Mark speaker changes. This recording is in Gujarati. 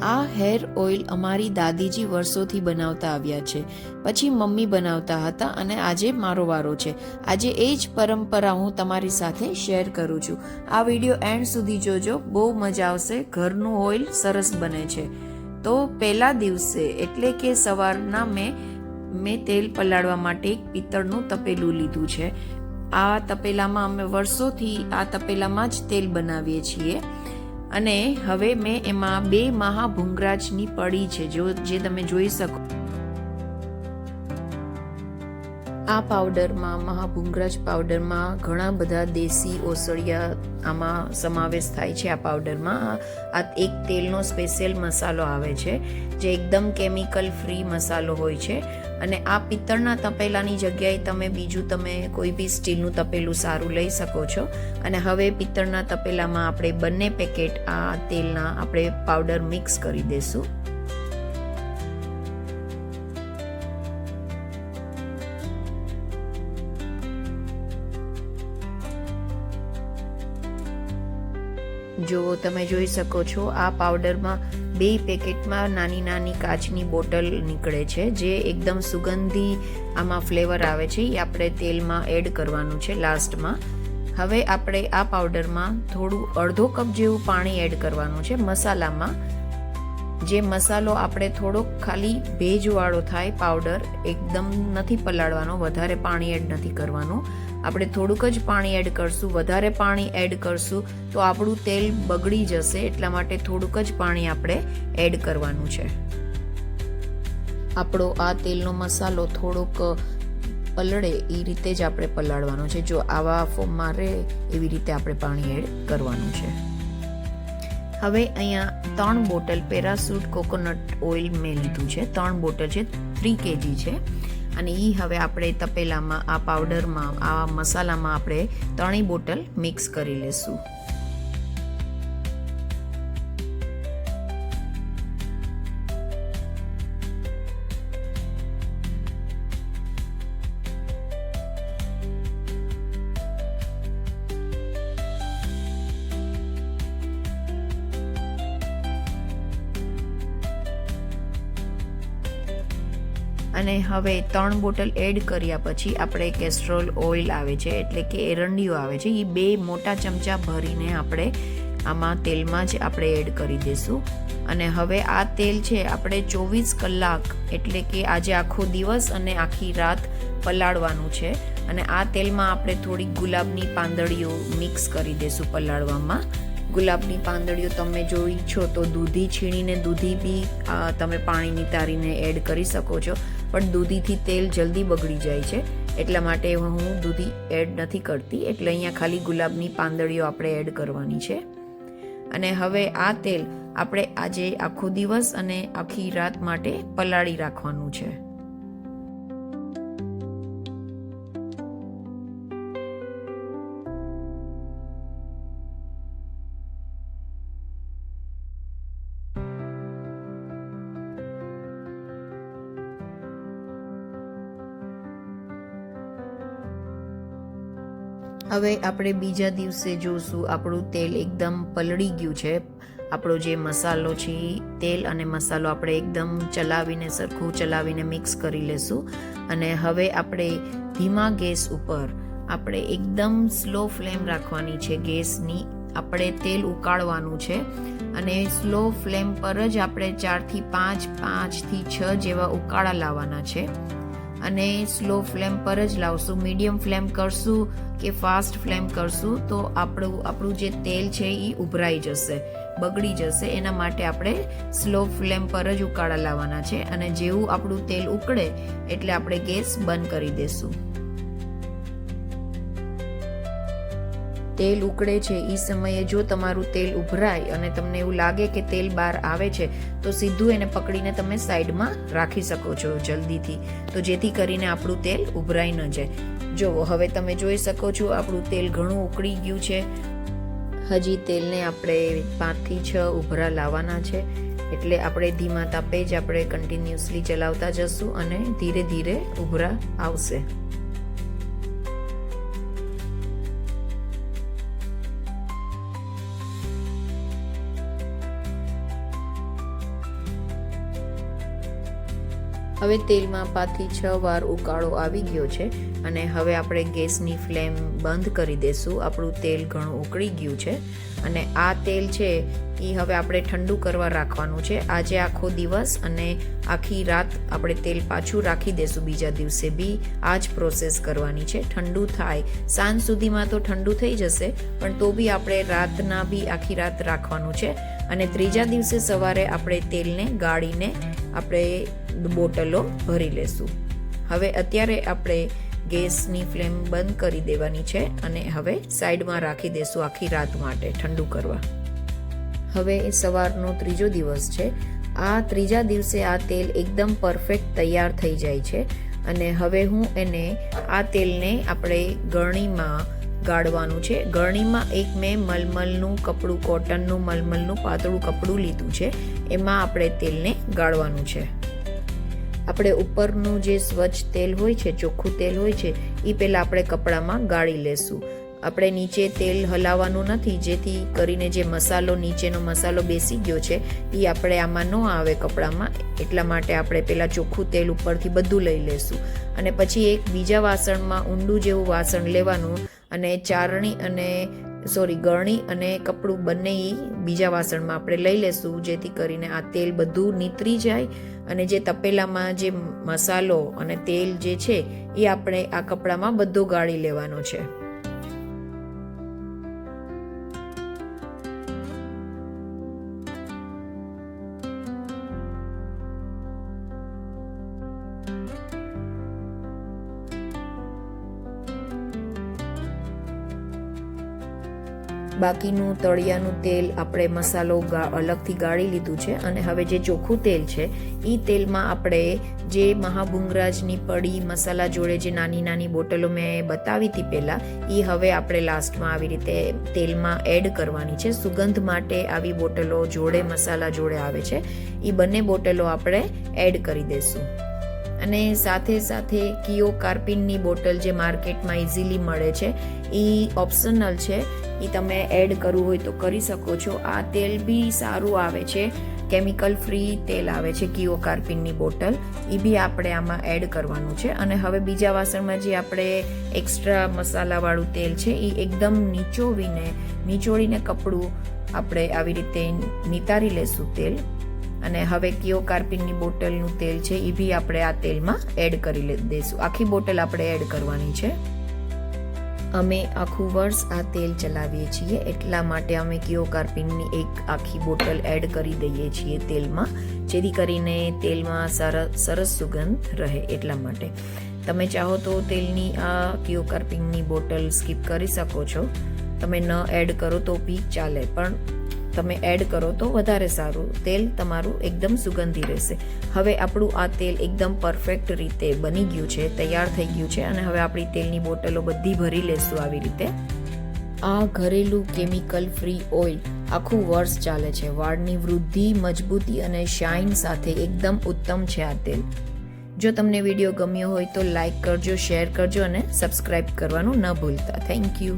Speaker 1: આ હેર ઓઇલ અમારી દાદીજી વર્ષોથી બનાવતા આવ્યા છે, પછી મમ્મી બનાવતા હતા અને આજે મારો વારો છે. આજે એ જ પરંપરા હું તમારી સાથે શેર કરું છું. આ વિડીયો એન્ડ સુધી જોજો, બહુ મજા આવશે. ઘરનું ઓઇલ સરસ બને છે. તો પહેલા દિવસે એટલે કે સવારના મેં તેલ પલાળવા માટે એક પિત્તળનું તપેલું લીધું છે. આ તપેલામાં અમે વર્ષોથી આ તપેલામાં જ તેલ બનાવીએ છીએ. અને હવે મેં એમાં 2 મહાભૃંગરાજની પડી છે, જે તમે જોઈ શકો. આ પાવડરમાં, મહાભૃંગરાજ પાવડરમાં ઘણા બધા દેશી ઓસળિયા આમાં સમાવેશ થાય છે. આ પાવડરમાં આ એક તેલનો સ્પેશિયલ મસાલો આવે છે, જે એકદમ કેમિકલ ફ્રી મસાલો હોય છે. અને આ પિત્તળના તપેલાની જગ્યાએ તમે કોઈ બી સ્ટીલનું તપેલું સારું લઈ શકો છો. અને હવે પિત્તળના તપેલામાં આપણે બંને પેકેટ આ તેલના આપણે પાવડર મિક્સ કરી દઈશું. જો તમે જોઈ શકો છો, આ પાવડરમાં 2 પેકેટમાં નાની નાની કાચની બોટલ નીકળે છે, જે એકદમ સુગંધી આમાં ફ્લેવર આવે છે. એ આપણે તેલમાં એડ કરવાનું છે લાસ્ટમાં. હવે આપણે આ પાવડરમાં થોડું અડધો કપ જેવું પાણી એડ કરવાનું છે મસાલામાં. જે મસાલો આપણે થોડોક ખાલી ભેજવાળો થાય, પાવડર એકદમ નથી પલાળવાનો, વધારે પાણી એડ નથી કરવાનું. આપણે થોડુંક જ પાણી એડ કરશું. વધારે પાણી એડ કરશું તો આપણું તેલ બગડી જશે, એટલા માટે થોડુંક જ પાણી આપણે એડ કરવાનું છે. આપણો આ તેલનો મસાલો થોડોક પલળે એ રીતે જ આપણે પલાળવાનો છે. જો આવા ફોર્મમાં રહે એવી રીતે આપણે પાણી એડ કરવાનું છે. હવે અહીંયા 3 બોટલ પેરાસૂટ કોકોનટ ઓઇલ મેં લીધું છે. 3 બોટલ છે, 3 kg છે. અને એ હવે આપણે તપેલામાં, આ પાવડરમાં, આ મસાલામાં આપણે 3 બોટલ મિક્સ કરી લેશું. અને હવે 3 બોટલ એડ કર્યા પછી આપણે કેસ્ટ્રોલ ઓઇલ આવે છે, એટલે કે એરંડિયો આવે છે, એ 2 મોટા ચમચા ભરીને આપણે આમાં તેલમાં જ આપણે એડ કરી દઈશું. અને હવે આ તેલ છે આપણે 24 કલાક એટલે કે આજે આખો દિવસ અને આખી રાત પલાળવાનું છે. અને આ તેલમાં આપણે થોડી ગુલાબની પાંદડીઓ મિક્સ કરી દઈશું પલાળવામાં. ગુલાબની પાંદડીઓ તમે જોઈ છો તો દૂધી છીણીને દૂધી બી તમે પાણી નિતારીને એડ કરી શકો છો, પણ દૂધીથી તેલ જલ્દી બગડી જાય છે, એટલા માટે હું દૂધી એડ નથી કરતી. એટલે અહીંયા ખાલી ગુલાબની પાંદડીઓ આપણે એડ કરવાની છે. અને હવે આ તેલ આપણે આજે આખો દિવસ અને આખી રાત માટે પલાળી રાખવાનું છે. હવે આપણે બીજા દિવસે જોશું, આપણું તેલ એકદમ પલળી ગયું છે. આપણો જે મસાલો છે, તેલ અને મસાલો આપણે એકદમ સરખું ચલાવીને મિક્સ કરી લેશું. અને હવે આપણે ધીમા ગેસ ઉપર આપણે એકદમ સ્લો ફ્લેમ રાખવાની છે ગેસની. આપણે તેલ ઉકાળવાનું છે અને સ્લો ફ્લેમ પર જ આપણે 4 થી 5, 5 થી 6 જેવા ઉકાળા લાવવાના છે. અને સ્લો ફ્લેમ પર જ લાવશું. મીડિયમ ફ્લેમ કરશું કે ફાસ્ટ ફ્લેમ કરશું તો આપણું જે તેલ છે એ ઉભરાઈ જશે, બગડી જશે. એના માટે આપણે સ્લો ફ્લેમ પર જ ઉકાળા લાવવાના છે. અને જેવું આપણું તેલ ઉકળે એટલે આપણે ગેસ બંધ કરી દેશું. તેલ ઉકળે છે એ સમયે જો તમારું તેલ ઉભરાય અને તમને એવું લાગે કે તેલ બહાર આવે છે તો સીધું એને પકડીને તમે સાઈડમાં રાખી શકો છો જલ્દીથી, તો જેથી કરીને આપણું તેલ ઉભરાઈ ન જાય. જો હવે તમે જોઈ શકો છો આપણું તેલ ઘણું ઉકળી ગયું છે. હજી તેલને આપણે 5 થી 6 ઉભરા લાવવાના છે, એટલે આપણે ધીમા તાપે જ આપણે કન્ટિન્યુઅસલી ચલાવતા જશું અને ધીરે ધીરે ઉભરા આવશે. હવે તેલમાં 5 થી 6 વાર ઉકાળો આવી ગયો છે અને હવે આપણે ગેસની ફ્લેમ બંધ કરી દઈશું. આપણું તેલ ઘણું ઉકળી ગયું છે અને આ તેલ છે એ હવે આપણે ઠંડુ કરવા રાખવાનું છે. આજે આખો દિવસ અને આખી રાત આપણે તેલ પાછું રાખી દઈશું. બીજા દિવસે બી આ જ પ્રોસેસ કરવાની છે. ઠંડુ થાય સાંજ સુધીમાં તો ઠંડુ થઈ જશે, પણ તો બી આપણે રાતના બી આખી રાત રાખવાનું છે અને ત્રીજા દિવસે સવારે આપણે તેલને ગાળીને આપણે બોટલો ભરી લેશું. હવે અત્યારે આપણે ગેસની ફ્લેમ બંધ કરી દેવાની છે અને હવે સાઈડમાં રાખી દેશું આખી રાત માટે ઠંડુ કરવા. હવે એ સવારનો ત્રીજો દિવસ છે. આ ત્રીજા દિવસે આ તેલ એકદમ પરફેક્ટ તૈયાર થઈ જાય છે અને હવે હું એને આ તેલને આપણે ગરણીમાં ગાળવાનું છે. ગરણીમાં એક મેં મલમલનું કપડું, કોટનનું મલમલનું પાતળું કપડું લીધું છે. એમાં આપણે તેલને ગાળવાનું છે. આપણે ઉપરનું જે સ્વચ્છ તેલ હોય છે, ચોખ્ખું તેલ હોય છે, એ પહેલાં આપણે કપડામાં ગાળી લેશું. આપણે નીચે તેલ હલાવવાનું નથી, જેથી કરીને જે મસાલો, નીચેનો મસાલો બેસી ગયો છે એ આપણે આમાં ન આવે કપડામાં. એટલા માટે આપણે પહેલાં ચોખ્ખું તેલ ઉપરથી બધું લઈ લેશું અને પછી એક બીજા વાસણમાં ઊંડું જેવું વાસણ લેવાનું અને ગરણી અને કપડું બંને બીજા વાસણમાં આપણે લઈ લેશું, જેથી કરીને આ તેલ બધું નીતરી જાય અને જે તપેલામાં જે મસાલો અને તેલ જે છે એ આપણે આ કપડામાં બધું ગાળી લેવાનો છે. બાકીનું તળિયાનું તેલ આપણે મસાલો અલગથી ગાળી લીધું છે અને હવે જે ચોખ્ખું તેલ છે એ તેલમાં આપણે જે મહાભૂંગરાજની પડી મસાલા જોડે જે નાની નાની બોટલો મેં બતાવી હતી પહેલાં, એ હવે આપણે લાસ્ટમાં આવી રીતે તેલમાં એડ કરવાની છે. સુગંધ માટે આવી બોટલો જોડે મસાલા જોડે આવે છે, એ બંને બોટલો આપણે એડ કરી દઈશું. અને સાથે સાથે કિયો કાર્પિનની બોટલ જે માર્કેટમાં ઇઝીલી મળે છે, એ ઓપ્શનલ છે, એ તમે એડ કરવું હોય તો કરી શકો છો. આ તેલ બી સારું આવે છે, કેમિકલ ફ્રી તેલ આવે છે કિયો કાર્પિનની બોટલ, એ બી આપણે આમાં એડ કરવાનું છે. અને હવે બીજા વાસણમાં જે આપણે એક્સ્ટ્રા મસાલાવાળું તેલ છે એ એકદમ નીચોડીને કપડું આપણે આવી રીતે નિતારી લેશું તેલ. અને હવે કિયો કાર્પિનની બોટલનું તેલ છે એ બી આપણે આ તેલમાં એડ કરી દઈશું. આખી બોટલ આપણે એડ કરવાની છે. અમે આખું વર્ષ આ તેલ ચલાવીએ છીએ, એટલા માટે અમે કિયો કાર્પિનની એક આખી બોટલ એડ કરી દઈએ છીએ તેલમાં, જેથી કરીને તેલમાં સરસ સુગંધ રહે. એટલા માટે તમે ચાહો તો તેલની આ કિયો કાર્પિનની બોટલ સ્કીપ કરી શકો છો. તમે ન એડ કરો તો બી ચાલે, પણ તમે એડ કરો તો વધારે સારું. તેલ તમારું એકદમ સુગંધી રહેશે. હવે આપણું આ તેલ એકદમ પરફેક્ટ રીતે બની ગયું છે, તૈયાર થઈ ગયું છે અને હવે આપણી તેલની બોટલો બધી ભરી લેશું આવી રીતે. આ ઘરેલું કેમિકલ ફ્રી ઓઇલ આખું વર્ષ ચાલે છે. વાળની વૃદ્ધિ, મજબૂતી અને શાઇન સાથે એકદમ ઉત્તમ છે આ તેલ. જો તમને વિડીયો ગમ્યો હોય તો લાઈક કરજો, શેર કરજો અને સબસ્ક્રાઇબ કરવાનું ન ભૂલતા. Thank you.